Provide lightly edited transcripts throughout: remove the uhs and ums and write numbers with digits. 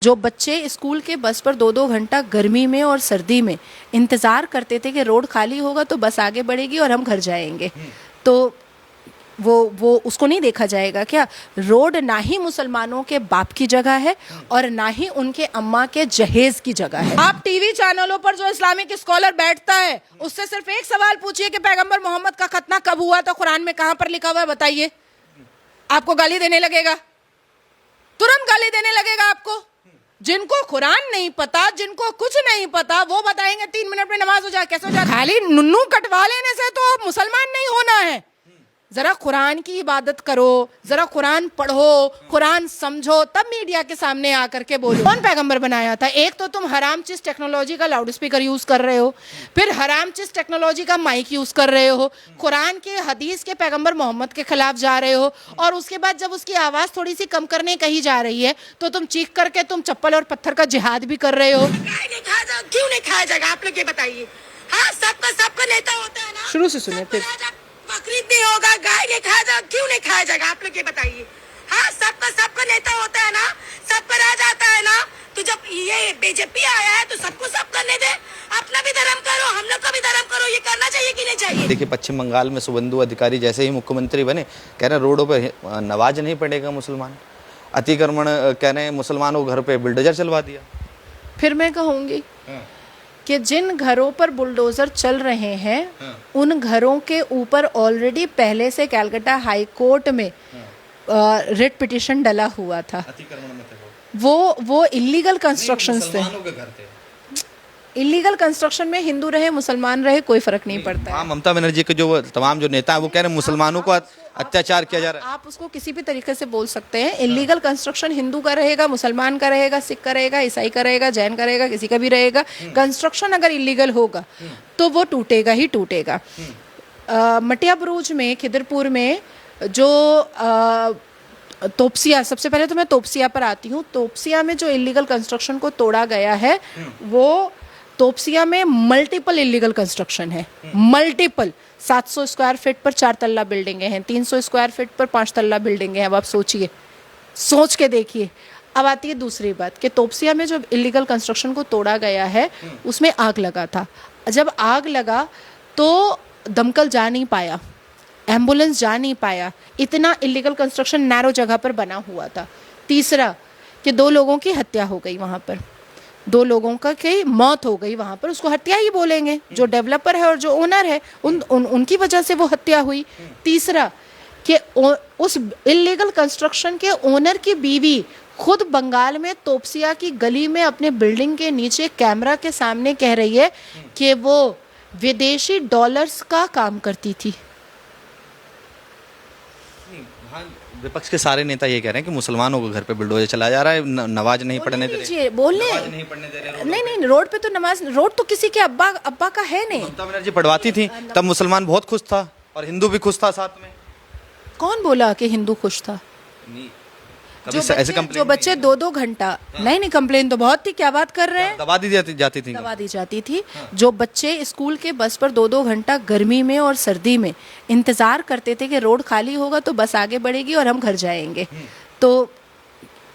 जो बच्चे स्कूल के बस पर 2-2 घंटा गर्मी में और सर्दी में इंतज़ार करते थे कि रोड खाली होगा तो बस आगे बढ़ेगी और हम घर जाएंगे, तो वो उसको नहीं देखा जाएगा क्या? रोड ना ही मुसलमानों के बाप की जगह है और ना ही उनके अम्मा के जहेज की जगह है। आप टीवी चैनलों पर जो इस्लामिक स्कॉलर बैठता है उससे सिर्फ एक सवाल पूछिए कि पैगंबर मोहम्मद का खतना कब हुआ था, कुरान में कहां पर लिखा हुआ है, बताइए। आपको गाली देने लगेगा, तुरंत गाली देने लगेगा आपको। जिनको कुरान नहीं पता, जिनको कुछ नहीं पता, वो बताएंगे 3 मिनट में नमाज हो जाए। कैसे हो जाए? खाली नुन्नू कटवा लेने से तो मुसलमान नहीं होना है। जरा कुरान की इबादत करो, जरा कुरान पढ़ो, कुरान समझो, तब मीडिया के सामने आकर के बोलो। कौन पैगंबर बनाया था? एक तो तुम हराम चीज टेक्नोलॉजी का लाउड स्पीकर यूज कर रहे हो, फिर हराम चीज टेक्नोलॉजी का माइक यूज कर रहे हो, कुरान के हदीस के पैगंबर मोहम्मद के खिलाफ जा रहे हो, और उसके बाद जब उसकी आवाज थोड़ी सी कम करने कही जा रही है तो तुम चीख करके तुम चप्पल और पत्थर का जिहाद भी कर रहे हो। क्यों नहीं खाया जाएगा? आप लोग ये बताइए। हाँ, सबका नेता होता है ना। शुरू से सुनिए फिर। बकरीद नहीं होगा, गाय नहीं खाया जाएगा, क्यों नहीं खाया जाएगा? आप लोग ये बताइए। हाँ, सबका नेता होता है ना, सब पर आ जाता है ना। तो जब ये बीजेपी आया है तो सबको सब करने दे, अपना भी धर्म करो, हम लोग का भी धर्म करो। ये करना चाहिए कि नहीं चाहिए? देखिए, पश्चिम बंगाल में शुभेंदु अधिकारी जैसे ही मुख्यमंत्री बने, कह रहे हैं रोडों पे नमाज नहीं पड़ेगा मुसलमान। अतिक्रमण कह रहे हैं, मुसलमानों को घर पे बुलडोजर चलवा दिया। फिर मैं कहूंगी कि जिन घरों पर बुलडोजर चल रहे हैं उन घरों के ऊपर ऑलरेडी पहले से कलकत्ता हाई कोर्ट में रिट पिटीशन डला हुआ था। वो इलीगल कंस्ट्रक्शंस थे। इलीगल कंस्ट्रक्शन में हिंदू रहे मुसलमान रहे कोई फर्क नहीं पड़ता है। ममता बनर्जी के जो तमाम जो नेता है वो कह रहे हैं मुसलमानों को अत्याचार किया जा रहा है। आप उसको किसी भी तरीके से बोल सकते हैं। इलीगल कंस्ट्रक्शन हिंदू का रहेगा, मुसलमान का रहेगा, सिख का रहेगा, ईसाई का रहेगा, जैन का रहेगा, किसी का भी रहेगा। कंस्ट्रक्शन अगर इलीगल होगा तो वो टूटेगा ही टूटेगा। मटिया बुरुज में, खिदरपुर में जो तोपसिया, सबसे पहले तो मैं तोपसिया पर आती हूँ। तोपसिया में जो इलीगल कंस्ट्रक्शन को तोड़ा गया है वो तोपसिया में मल्टीपल इलीगल कंस्ट्रक्शन है। मल्टीपल 700 स्क्वायर फीट पर 4 तल्ला बिल्डिंगें हैं, 300 स्क्वायर फीट पर 5 तल्ला बिल्डिंगें हैं। अब आप सोचिए, सोच के देखिए। अब आती है दूसरी बात कि तोपसिया में जो इलीगल कंस्ट्रक्शन को तोड़ा गया है उसमें आग लगा था। जब आग लगा तो दमकल जा नहीं पाया, एम्बुलेंस जा नहीं पाया, इतना इलीगल कंस्ट्रक्शन नैरो जगह पर बना हुआ था। तीसरा कि 2 लोगों की हत्या हो गई वहाँ पर, 2 लोगों का की मौत हो गई वहाँ पर। उसको हत्या ही बोलेंगे, जो डेवलपर है और जो ओनर है उनकी वजह से वो हत्या हुई। तीसरा कि उस इलीगल कंस्ट्रक्शन के ओनर की बीवी खुद बंगाल में तोपसिया की गली में अपने बिल्डिंग के नीचे कैमरा के सामने कह रही है कि वो विदेशी डॉलर्स का काम करती थी। विपक्ष के सारे नेता ये कह रहे हैं कि मुसलमानों को घर पे बुलडोजर चला जा रहा है, नमाज नहीं पढ़ने दे रहे। बोलने नहीं पढ़ने दे रहे। नहीं, रोड पे तो नमाज, रोड तो किसी के अब्बा का है नहीं। ममता बनर्जी पढ़वाती थी तब मुसलमान बहुत खुश था और हिंदू भी खुश था साथ में। कौन बोला कि हिंदू खुश था? जो बच्चे 2-2 घंटा, नहीं कंप्लेन तो बहुत थी। क्या बात कर रहे हैं? दबा दी जाती थी। दबा दी जाती थी। जो बच्चे स्कूल के बस पर 2-2 घंटा गर्मी में और सर्दी में इंतजार करते थे कि रोड खाली होगा तो बस आगे बढ़ेगी और हम घर जाएंगे, तो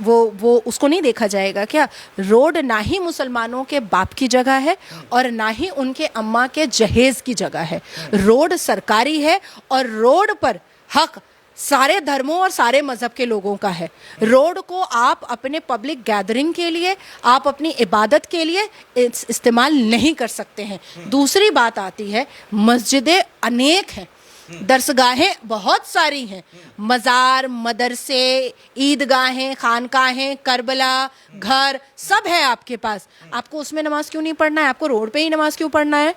वो उसको नहीं देखा जाएगा क्या? रोड ना ही मुसलमानों के बाप की जगह है और ना ही उनके अम्मा के जहेज की जगह है। रोड सरकारी है और रोड पर हक सारे धर्मों और सारे मजहब के लोगों का है। रोड को आप अपने पब्लिक गैदरिंग के लिए, आप अपनी इबादत के लिए इस्तेमाल नहीं कर सकते हैं। दूसरी बात आती है, मस्जिदें अनेक हैं, दरसगाहें बहुत सारी हैं, मज़ार, मदरसे, ईदगाहें, खानकाहें, करबला, घर सब है आपके पास। आपको उसमें नमाज क्यों नहीं पढ़ना है? आपको रोड पे ही नमाज क्यों पढ़ना है?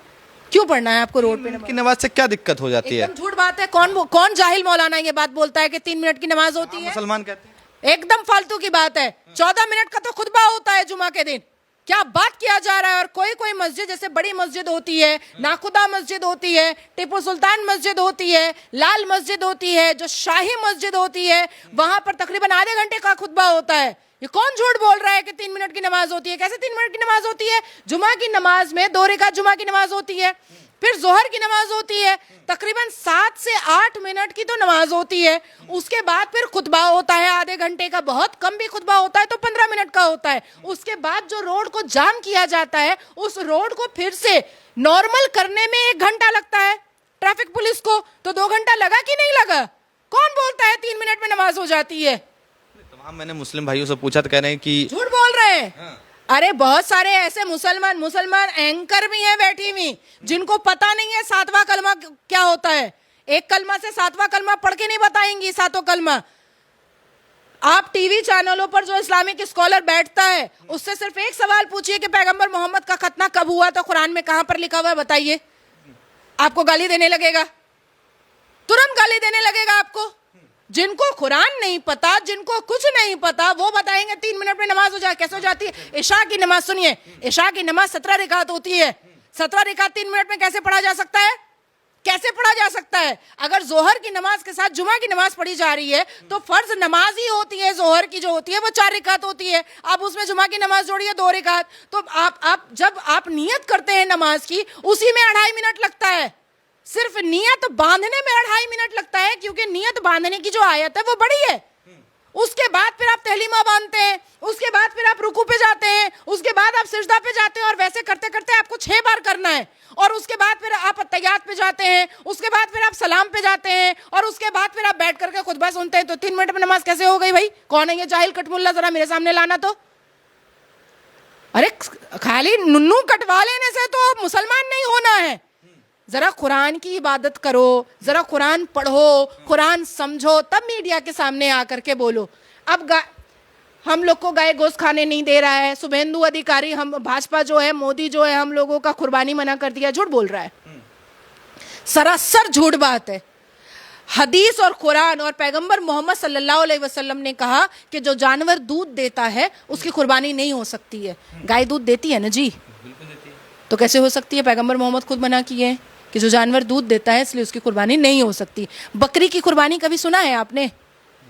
क्यों पढ़ना है आपको रोड पे नमाज? नमाज से क्या दिक्कत हो जाती है? एकदम झूठ बात है। कौन जाहिल मौलाना ये बात बोलता है कि 3 मिनट की नमाज होती है? मुसलमान कहते हैं। एकदम फालतू की बात है। 14 मिनट का तो खुतबा होता है जुमा के दिन। क्या बात किया जा रहा है? और कोई मस्जिद, जैसे बड़ी मस्जिद होती है, नाखुदा मस्जिद होती है, टिप्पू सुल्तान मस्जिद होती है, लाल मस्जिद होती है, जो शाही मस्जिद होती है, वहां पर तकरीबन आधे घंटे का खुतबा होता है। ये कौन झूठ बोल रहा है कि 3 मिनट की नमाज होती है? कैसे 3 मिनट की नमाज होती है? जुमा की नमाज में 2 रकात जुमा की नमाज होती है। फिर जोहर की नमाज होती है, तकरीबन 7 से 8 मिनट की तो नमाज होती है। उसके बाद फिर खुतबा होता है आधे घंटे का, बहुत कम भी खुतबा होता है तो 15 मिनट का होता है। उसके बाद जो रोड को जाम किया जाता है, उस रोड को फिर से नॉर्मल करने में 1 घंटा लगता है ट्रैफिक पुलिस को। तो 2 घंटा लगा कि नहीं लगा? कौन बोलता है 3 मिनट में नमाज हो जाती है? तमाम मैंने मुस्लिम भाइयों से पूछा तो कह रहे हैं कि झूठ बोल रहे हैं। अरे बहुत सारे ऐसे मुसलमान एंकर भी हैं बैठी हुई, जिनको पता नहीं है 7वां कलमा क्या होता है। एक कलमा से 7वां कलमा पढ़ के नहीं बताएंगी 7 कलमा। आप टीवी चैनलों पर जो इस्लामिक स्कॉलर बैठता है, उससे सिर्फ एक सवाल पूछिए कि पैगंबर मोहम्मद का खतना कब हुआ, तो कुरान में कहां पर लिखा हुआ है बताइए। आपको गाली देने लगेगा, तुरंत गाली देने लगेगा आपको। जिनको कुरान नहीं पता, जिनको कुछ नहीं पता, वो बताएंगे 3 मिनट में नमाज हो जाए। कैसे हो जाती है? इशा की नमाज सुनिए, इशा की नमाज 17 रिकात होती है। 17 रिकात 3 मिनट में कैसे पढ़ा जा सकता है? कैसे पढ़ा जा सकता है? अगर जोहर की नमाज के साथ जुमा की नमाज पढ़ी जा रही है तो फर्ज नमाज ही होती है, जोहर की जो होती है वो 4 रिकात होती है। आप उसमें जुमा की नमाज जोड़िए 2 रिकात, तो आप जब आप नियत करते हैं नमाज की, उसी में 2.5 मिनट लगता है। सिर्फ नियत बांधने में 2.5 मिनट लगता है, क्योंकि नियत बांधने की जो आयत है वो बड़ी है। उसके बाद फिर आप तहलीमा बांधते हैं, उसके बाद फिर आप रुकू पे जाते हैं, उसके बाद आप सिजदा पे जाते हैं, और वैसे करते करते आपको 6 बार करना है। और उसके बाद फिर आप अत्तहियात पे जाते हैं, उसके बाद फिर आप सलाम पे जाते हैं, और उसके बाद फिर आप बैठ करके खुतबा सुनते हैं। तो 3 मिनट में नमाज कैसे हो गई भाई? कौन है ये जाहिल कटमुल्ला? जरा मेरे सामने लाना तो। अरे खाली नुन्नू कटवा लेने से तो मुसलमान नहीं होना है। जरा कुरान की इबादत करो, जरा कुरान पढ़ो, कुरान समझो, तब मीडिया के सामने आकर के बोलो। अब हम लोग को गाय गोश्त खाने नहीं दे रहा है, शुभेंदु अधिकारी, हम भाजपा जो है, मोदी जो है, हम लोगों का कुर्बानी मना कर दिया। झूठ बोल रहा है, सरासर झूठ बात है। हदीस और कुरान और पैगंबर मोहम्मद सल्लल्लाहु अलैहि वसल्लम ने कहा कि जो जानवर दूध देता है उसकी कुर्बानी नहीं हो सकती है। गाय दूध देती है ना जी, तो कैसे हो सकती है? पैगंबर मोहम्मद खुद मना किए हैं कि जो जानवर दूध देता है इसलिए उसकी कुर्बानी नहीं हो सकती। बकरी की कुर्बानी कभी सुना है आपने?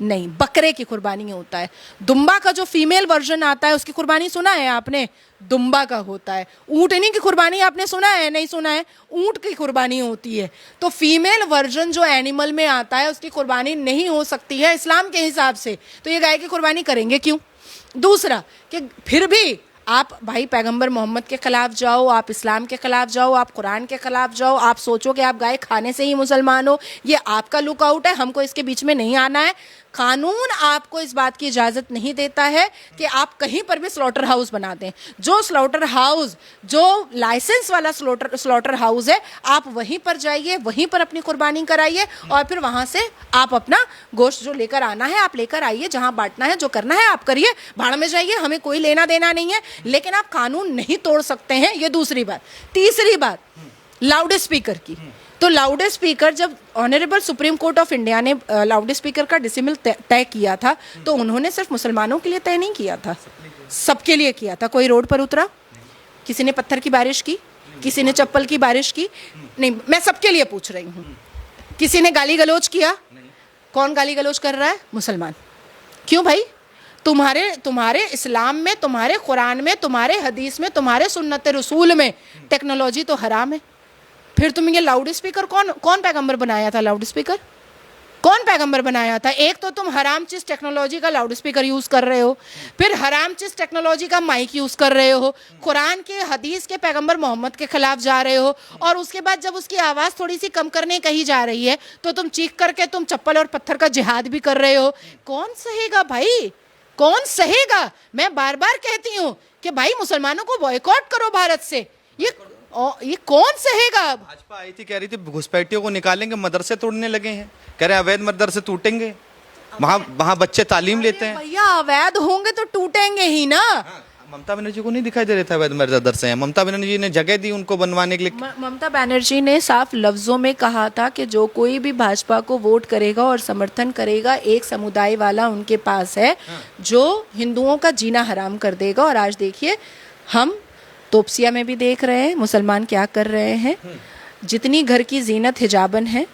नहीं, बकरे की कुर्बानी होता है। दुम्बा का जो फीमेल वर्जन आता है उसकी कुर्बानी सुना है आपने? दुम्बा का होता है। ऊँटनी की कुर्बानी आपने सुना है? नहीं सुना है। ऊँट की कुर्बानी होती है। तो फीमेल वर्जन जो एनिमल में आता है उसकी कुर्बानी नहीं हो सकती है इस्लाम के हिसाब से। तो ये गाय की कुर्बानी करेंगे क्यों? दूसरा कि फिर भी आप भाई पैगंबर मोहम्मद के खिलाफ जाओ, आप इस्लाम के खिलाफ जाओ, आप कुरान के खिलाफ जाओ, आप सोचो कि आप गाय खाने से ही मुसलमान हो, ये आपका लुकआउट है। हमको इसके बीच में नहीं आना है। कानून आपको इस बात की इजाज़त नहीं देता है कि आप कहीं पर भी स्लॉटर हाउस बना दें। जो स्लॉटर हाउस, जो लाइसेंस वाला स्लॉटर हाउस है, आप वहीं पर जाइए, वहीं पर अपनी कुर्बानी कराइए, और फिर वहाँ से आप अपना गोश्त जो लेकर आना है आप लेकर आइए। जहाँ बांटना है, जो करना है आप करिए, भाड़ में जाइए, हमें कोई लेना देना नहीं है। लेकिन आप कानून नहीं तोड़ सकते हैं, ये दूसरी बात। तीसरी बात लाउड स्पीकर की। तो लाउड स्पीकर, जब honourable supreme court of India ने लाउड स्पीकर का डिसिमिल तय किया था, तो उन्होंने सिर्फ मुसलमानों के लिए तय नहीं किया था, सबके लिए किया था। कोई रोड पर उतरा, किसी ने पत्थर की बारिश की, किसी ने चप्पल की बारिश की, नहीं, मैं सबके लिए पूछ रही हूँ। किसी ने गाली गलौज किया? कौन गाली गलौज कर रहा है? मुसलमान। क्यों भाई? तुम्हारे इस्लाम में, तुम्हारे कुरान में, तुम्हारे हदीस में, तुम्हारे सुन्नत रसूल में टेक्नोलॉजी तो हराम है। फिर तुम ये लाउड स्पीकर कौन पैगंबर बनाया था? लाउड स्पीकर कौन पैगंबर बनाया था? एक तो तुम हराम चीज टेक्नोलॉजी का लाउड स्पीकर यूज कर रहे हो, फिर हराम चीज टेक्नोलॉजी का माइक यूज कर रहे हो, कुरान के हदीस के पैगंबर मोहम्मद के खिलाफ जा रहे हो, और उसके बाद जब उसकी आवाज थोड़ी सी कम करने कही जा रही है तो तुम चीख करके तुम चप्पल और पत्थर का जिहाद भी कर रहे हो। कौन सहेगा भाई? कौन सहेगा? मैं बार बार कहती हूँ कि भाई मुसलमानों को बॉयकॉट करो भारत से। ये कौन सहेगा? भाजपा आई थी, कह रही थी घुसपैठियों को निकालेंगे, मदरसे तोड़ने लगे हैं, कह रहे हैं अवैध मदरसे टूटेंगे, वहाँ बच्चे तालीम लेते हैं। भैया अवैध होंगे तो टूटेंगे ही ना। ममता बनर्जी को नहीं दिखाई दे रहे थे अवैध मदरसे हैं। ममता बनर्जी ने जगह दी उनको बनवाने के लिए। ममता बनर्जी ने साफ लफ्जों में कहा था कि जो कोई भी भाजपा को वोट करेगा और समर्थन करेगा, एक समुदाय वाला उनके पास है जो हिंदुओं का जीना हराम कर देगा। और आज देखिए, हम तोपसिया में भी देख रहे हैं मुसलमान क्या कर रहे हैं। जितनी घर की जीनत हिजाबन है,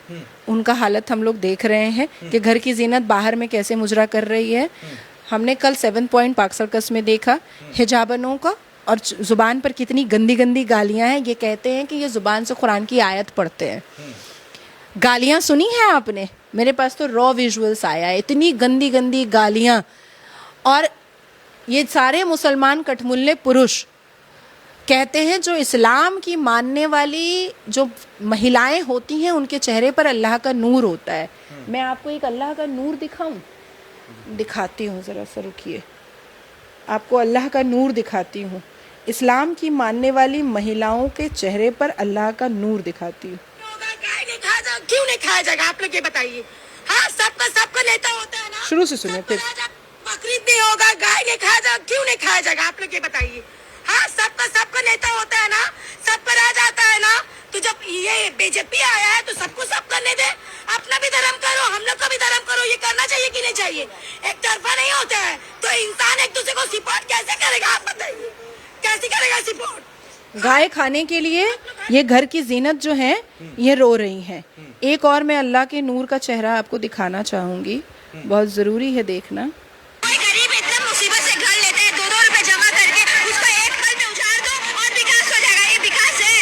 उनका हालत हम लोग देख रहे हैं कि घर की जीनत बाहर में कैसे मुजरा कर रही है। हमने कल 7 पॉइंट पार्क सर्कस में देखा हिजाबनों का और ज़ुबान पर कितनी गंदी गंदी गालियां हैं। ये कहते हैं कि ये ज़ुबान से कुरान की आयत पढ़ते हैं। गालियां सुनी हैं आपने? मेरे पास तो रॉ विजुअल्स आया है, इतनी गंदी गंदी गालियां। और ये सारे मुसलमान कठमुल्ले पुरुष कहते हैं जो इस्लाम की मानने वाली जो महिलाएं होती हैं उनके चेहरे पर अल्लाह का नूर होता है। मैं आपको एक अल्लाह का नूर दिखाऊं? दिखाती हूँ, ज़रा सा रुकिए, आपको अल्लाह का नूर दिखाती हूँ। इस्लाम की मानने वाली महिलाओं के चेहरे पर अल्लाह का नूर दिखाती हूँ। गाय नहीं खाया जाएगा, क्यों नहीं खाया जाएगा आप लोग ये बताइए। हाँ, सबका नेता होता है ना। शुरू से सुनिए फिर। बकरीद नहीं होगा, गाय नहीं खाया जाएगा, क्यों नहीं खाया जाएगा आप लोग ये बताइए। हाँ, सबका नेता होता है ना, सब पर आ जाता है ना। तो जब ये बीजेपी आया है तो सबको सब करने दे। अपना भी धर्म करो, हम लोग का भी धर्म करो। ये करना चाहिए कि नहीं चाहिए? एक तरफा नहीं होता है तो इंसान एक दूसरे को सपोर्ट कैसे करेगा? आप बताइए, कैसे करेगा सपोर्ट? गाय खाने के लिए ये घर की जीनत जो है ये रो रही हैं। एक और मैं अल्लाह के नूर का चेहरा आपको दिखाना चाहूंगी, बहुत ज़रूरी है देखना। कोई गरीब इतना मुसीबत से घर लेते हैं, 2-2 रुपए जमा करके, उसको एक पल में उजाड़ दो और विकास हो जाएगा। ये विकास है?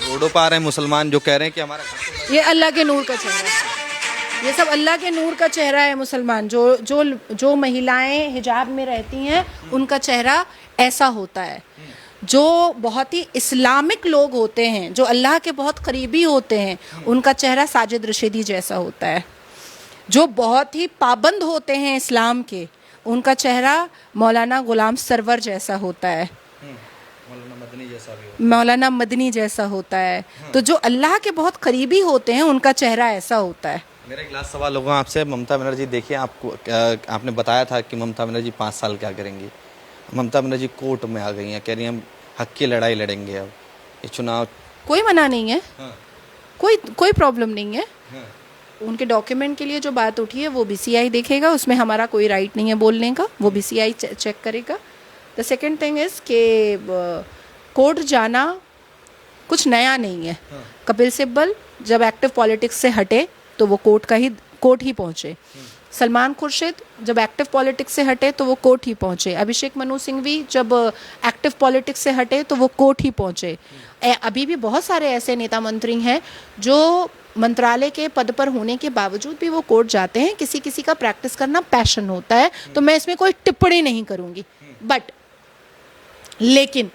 रोडों पर आ रहे हैं मुसलमान जो कह रहे हैं कि हमारा ये अल्लाह के नूर का चेहरा है। ये सब अल्लाह के नूर का चेहरा है। मुसलमान जो महिलाएं हिजाब में रहती हैं उनका चेहरा ऐसा होता है। जो बहुत ही इस्लामिक लोग होते हैं, जो अल्लाह के बहुत करीबी होते हैं, उनका चेहरा साजिद रशीदी जैसा होता है। जो बहुत ही पाबंद होते हैं इस्लाम के, उनका चेहरा मौलाना गुलाम सरवर जैसा होता है, मौलाना मदनी जैसा होता है। तो जो अल्लाह के बहुत करीबी होते हैं उनका चेहरा ऐसा होता है। मेरा एक लास्ट सवाल होगा आपसे। ममता बनर्जी, देखिए आपको आपने बताया था कि ममता बनर्जी 5 साल क्या करेंगी। ममता बनर्जी कोर्ट में आ गई हैं, कह रही हैं हम हक की लड़ाई लड़ेंगे। अब ये चुनाव कोई मना नहीं है। हाँ। कोई प्रॉब्लम नहीं है। हाँ। उनके डॉक्यूमेंट के लिए जो बात उठी है वो बीसीआई देखेगा, उसमें हमारा कोई राइट नहीं है बोलने का, वो बीसीआई चेक करेगा। द सेकेंड थिंग इज़ कि कोर्ट जाना कुछ नया नहीं है। कपिल सिब्बल जब एक्टिव पॉलिटिक्स से हटे तो वो कोर्ट ही पहुँचे। सलमान खुर्शीद जब एक्टिव पॉलिटिक्स से हटे तो वो कोर्ट ही पहुँचे। अभिषेक मनु सिंघवी जब एक्टिव पॉलिटिक्स से हटे तो वो कोर्ट ही पहुँचे। अभी भी बहुत सारे ऐसे नेता मंत्री हैं जो मंत्रालय के पद पर होने के बावजूद भी वो कोर्ट जाते हैं। किसी किसी का प्रैक्टिस करना पैशन होता है, तो मैं इसमें कोई टिप्पणी नहीं करूँगी। बट लेकिन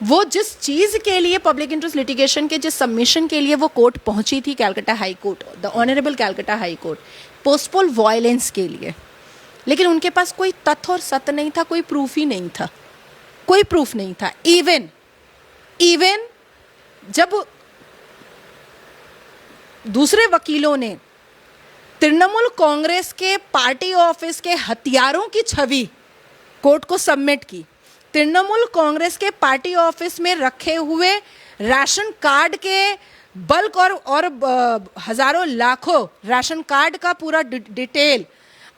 वो जिस चीज़ के लिए पब्लिक इंटरेस्ट लिटिगेशन के जिस सबमिशन के लिए वो कोर्ट पहुंची थी, Calcutta high court, the honourable Calcutta high court, post-poll violence के लिए, लेकिन उनके पास कोई तथ्य और सत्य नहीं था, कोई प्रूफ ही नहीं था, कोई प्रूफ नहीं था। इवन जब दूसरे वकीलों ने तृणमूल कांग्रेस के पार्टी ऑफिस के हथियारों की छवि कोर्ट को सबमिट की, तृणमूल कांग्रेस के पार्टी ऑफिस में रखे हुए राशन कार्ड के बल्क और हजारों लाखों राशन कार्ड का पूरा डिटेल,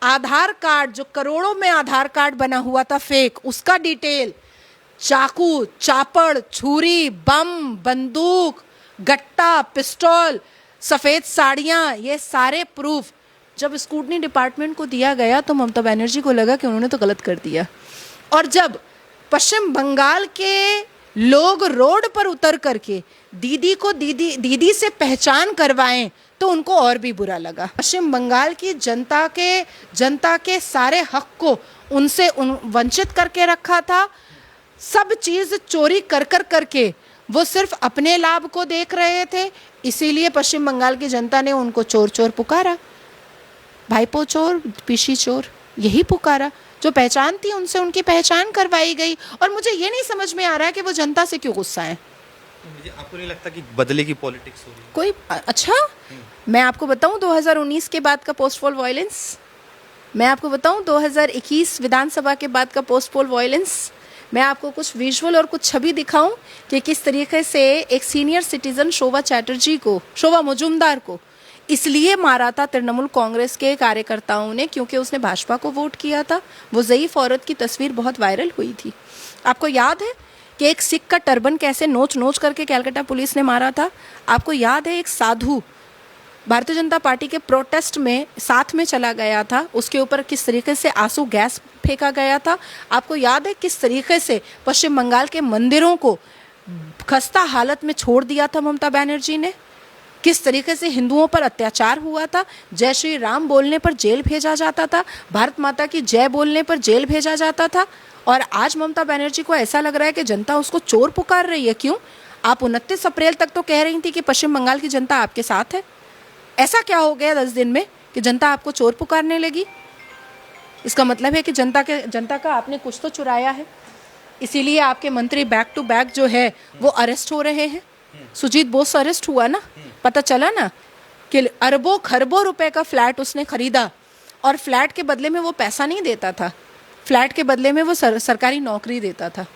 आधार कार्ड जो करोड़ों में आधार कार्ड बना हुआ था फेक, उसका डिटेल, चाकू, चापड़, छुरी, बम, बंदूक, गट्टा, पिस्टल, सफ़ेद साड़ियाँ, ये सारे प्रूफ जब स्क्रूटनी डिपार्टमेंट को दिया गया तो ममता बनर्जी को लगा कि उन्होंने तो गलत कर दिया। और जब पश्चिम बंगाल के लोग रोड पर उतर करके दीदी से पहचान करवाएं तो उनको और भी बुरा लगा। पश्चिम बंगाल की जनता के सारे हक को उनसे वंचित करके रखा था। सब चीज़ चोरी करके वो सिर्फ अपने लाभ को देख रहे थे, इसीलिए पश्चिम बंगाल की जनता ने उनको चोर चोर पुकारा, भाईपो चोर, पीसी चोर, यही पुकारा। जो पहचान थी उनसे उनकी पहचान करवाई गई। और मुझे ये नहीं समझ में आ रहा है कि वो जनता से क्यों गुस्सा है। मुझे आपको नहीं लगता कि बदले की पॉलिटिक्स हो रही है कोई? अच्छा, मैं आपको बताऊं 2019 के बाद का पोस्टपोल वायलेंस, मैं आपको बताऊं 2021 विधानसभा के बाद का पोस्टपोल वायलेंस, मैं आपको कुछ विजुअल और कुछ छवि दिखाऊं कि किस तरीके से एक सीनियर सिटीजन शोभा मुजुमदार को इसलिए मारा था तृणमूल कांग्रेस के कार्यकर्ताओं ने क्योंकि उसने भाजपा को वोट किया था। वो ज़ईफ औरत की तस्वीर बहुत वायरल हुई थी। आपको याद है कि एक सिख का टर्बन कैसे नोच करके कैलकाटा पुलिस ने मारा था? आपको याद है एक साधु भारतीय जनता पार्टी के प्रोटेस्ट में साथ में चला गया था, उसके ऊपर किस तरीके से आंसू गैस फेंका गया था। आपको याद है किस तरीके से पश्चिम बंगाल के मंदिरों को खस्ता हालत में छोड़ दिया था ममता बनर्जी ने, किस तरीके से हिंदुओं पर अत्याचार हुआ था। जय श्री राम बोलने पर जेल भेजा जाता था, भारत माता की जय बोलने पर जेल भेजा जाता था। और आज ममता बनर्जी को ऐसा लग रहा है कि जनता उसको चोर पुकार रही है। क्यों? आप 29 अप्रैल तक तो कह रही थी कि पश्चिम बंगाल की जनता आपके साथ है। ऐसा क्या हो गया 10 दिन में कि जनता आपको चोर पुकारने लगी? इसका मतलब है कि जनता का आपने कुछ तो चुराया है, इसीलिए आपके मंत्री बैक टू बैक जो है वो अरेस्ट हो रहे हैं। सुजीत बोस अरेस्ट हुआ ना, पता चला ना कि अरबों खरबों रुपए का फ्लैट उसने खरीदा और फ्लैट के बदले में वो पैसा नहीं देता था, फ्लैट के बदले में वो सरकारी नौकरी देता था।